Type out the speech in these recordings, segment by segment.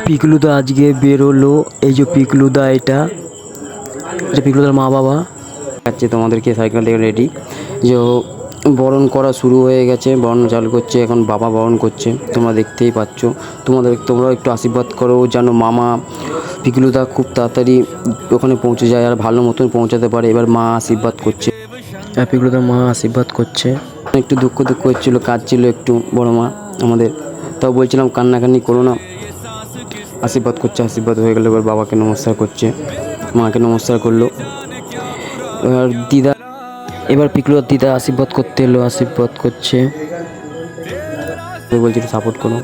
পিকলুদা আজকে বেরোলো। এই যে পিকলুদা, এটা পিকলুদার মা বাবা যাচ্ছে তোমাদেরকে সাইকেল থেকে রেডি যে বরণ করা শুরু হয়ে গেছে, বরণ চালু করছে এখন, বাবা বরণ করছে, তোমরা দেখতেই পাচ্ছ। তোমরাও একটু আশীর্বাদ করো যেন মামা পিকলুদা খুব তাড়াতাড়ি ওখানে পৌঁছে যায় আর ভালো মতন পৌঁছাতে পারে। এবার মা আশীর্বাদ করছে, পিকলুদার মা আশীর্বাদ করছে। একটু দুঃখ হচ্ছিলো, কাঁদছিল একটু বড় মা আমাদের, তাও বলছিলাম কান্নাকান্নি করো না। আশীর্বাদ করছে, আশীর্বাদ হয়ে গেলো। এবার বাবাকে নমস্কার করছে, মাকে নমস্কার করলো। এবার দিদা, এবার পিকলুদার দিদা আশীর্বাদ করতে এলো, আশীর্বাদ করছে, বলছিল সাপোর্ট করো।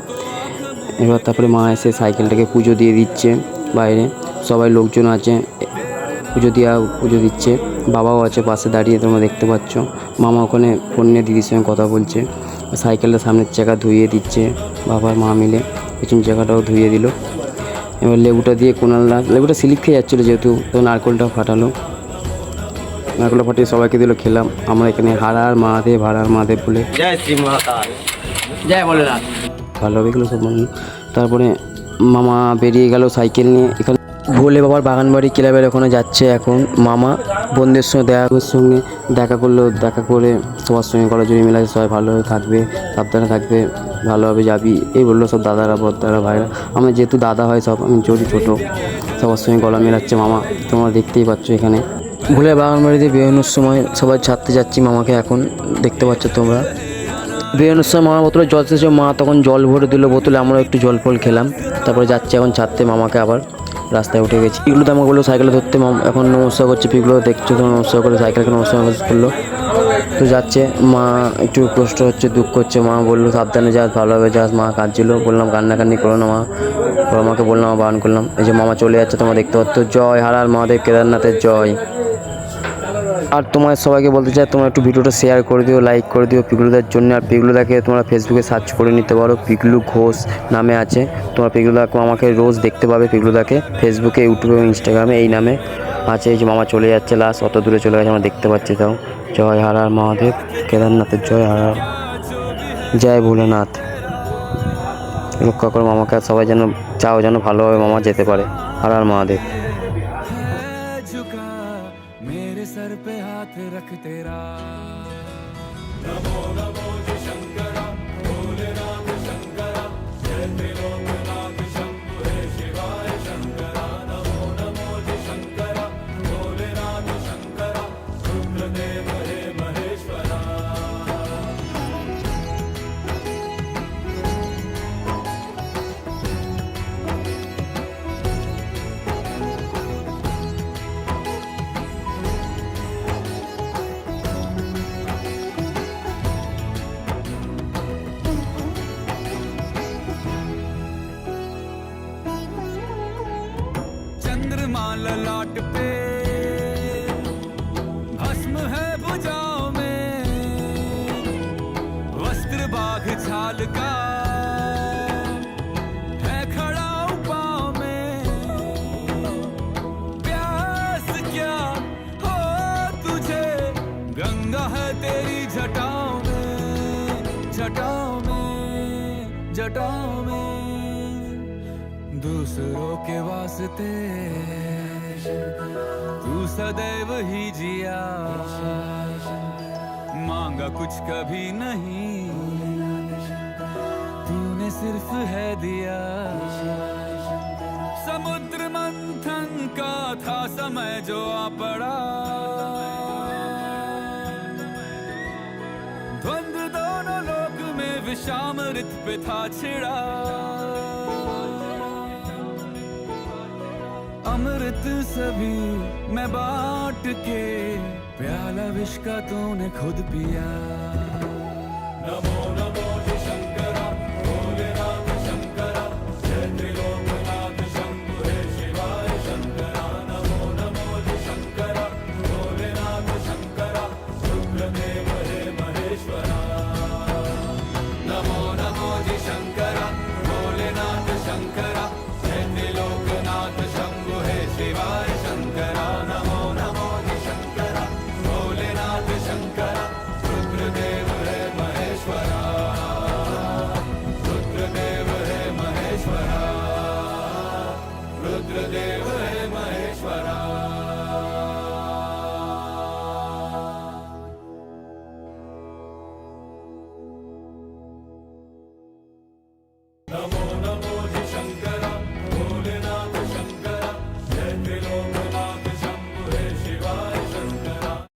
এবার তারপরে মা এসে সাইকেলটাকে পুজো দিয়ে দিচ্ছে, বাইরে সবাই লোকজন আছে, পুজো দিচ্ছে। বাবাও আছে পাশে দাঁড়িয়ে, তোমরা দেখতে পাচ্ছ। মামা ওখানে ফোন নিয়ে দিদির সঙ্গে কথা বলছে। সাইকেলটা সামনের চাকা ধুইয়ে দিচ্ছে বাবার মা মিলে, পেছন চাকাটাও ধুইয়ে দিল। এবার লেবুটা দিয়ে লেবুটা স্লিপ খেয়ে যাচ্ছিলো যেহেতু, তো নারকেলটা ফাটিয়ে সবাইকে দিল, খেলাম। আমরা এখানে হর হর মহাদেব বলে জয় শ্রী মহাকাল, জয় ভোলেনাথ, ভালো হবে এগুলো সব মানুষ। তারপরে মামা বেরিয়ে গেল সাইকেল নিয়ে। এখানে ভোলে বাবার বাগানবাড়ি ক্লাবের ওখানে যাচ্ছে এখন মামা। বন্ধুদের সঙ্গে দেখা করলো, দেখা করে সবার সঙ্গে গলা জড়িয়ে মিলে সবাই ভালোভাবে থাকবে, সাবধানে থাকবে, ভালোভাবে যাবি এই বললো সব দাদারা, বড়দারা, ভাইরা। আমার যেহেতু দাদা হয় সব, আমি ছোটো, সবার সঙ্গে গলা মেলাচ্ছে মামা, তোমরা দেখতেই পাচ্ছ। এখানে ভোলে বাগানবাড়িতে বেরোনোর সময় সবাই ছাড়তে যাচ্ছি মামাকে, এখন দেখতে পাচ্ছ তোমরা। বেরোনোর সময় মামা বোতলে জল শেষে মা তখন জল ভরে দিল বোতলে, আমরা একটু জল ফল খেলাম। তারপরে যাচ্ছে এখন ছাড়তে মামাকে, আবার রাস্তায় উঠে গেছি। পিকলু তো আমাকে বললো সাইকেলে ধরতে, এখন নমস্কার করছে। পিকলু দেখছো তো নমস্কার করে সাইকেলকে নমস্কার করলো, তো যাচ্ছে। মা একটু কষ্ট হচ্ছে, দুঃখ হচ্ছে। মা বললো সাবধানে যাস, ভালোভাবে যাস। মা কাঁদছিল, বললাম কান্নাকান্নি করো না মা, মাকে বললাম, বারণ করলাম। এই যে মামা চলে যাচ্ছে, তোমরা দেখতে পাচ্ছ। জয় হর হর মহাদেব, কেদারনাথের জয়। আর তোমার সবাইকে বলতে চাই, তোমরা একটু ভিডিওটা শেয়ার করে দিও, লাইক করে দিও পিকলুদার জন্য। আর পিকলুদাকে তোমরা ফেসবুকে সার্চ করে নিতে পারো, পিকলু ঘোষ নামে আছে। তোমরা পিকলুদাকে আমাকে রোজ দেখতে পাবে, পিকলুদাকে ফেসবুকে, ইউটিউবে, ইনস্টাগ্রামে এই নামে আছে। এই যে মামা চলে যাচ্ছে, লাস্ট অত দূরে চলে গেছে, আমরা দেখতে পাচ্ছি। তাও জয় হর হর মহাদেব, কেদারনাথের জয়, হর হর, জয় ভোলেনাথ। রক্ষা করো মামাকে, সবাই যেন চাও যেন ভালোভাবে মামা যেতে পারে। হর হর মহাদেব। मेरे सर पे हाथ रख तेरा, चंद्रमा ललाट पे, भस्म है भुजाओं में, वस्त्र बाघ छाल का है खड़ा पाँव में। प्यास क्या हो तुझे, गंगा है तेरी जटाओं में, जटाओं में, जटाओं में। दूसरों के वास्ते तू सदैव ही जिया, मांगा कुछ कभी नहीं, तूने सिर्फ है दिया। समुद्र मंथन का था समय जो आ पड़ा, द्वंद्व दोनों लोक में विषामृत पे था छिड़ा। अमृत सभी मैं बांट के, प्याला विष का तूने खुद पिया। नमो नमो शंकरा, भोलेनाथ शंकरा, जय त्रिलोकनाथ शंभु हे शिवाय शंकरा। नमो नमो शंकरा, भोलेनाथ शंकरा, रुद्रदेव हे महेश्वरा। नमो नमो शंकरा, भोलेनाथ शंकरा, जय त्रिलोकनाथ शंभु हे शिवाय शंकरा। नमो नमो शंकरा, भोलेनाथ शंकरा, रुद्रदेव हे गुरुदेव है महेश्वरा। नमो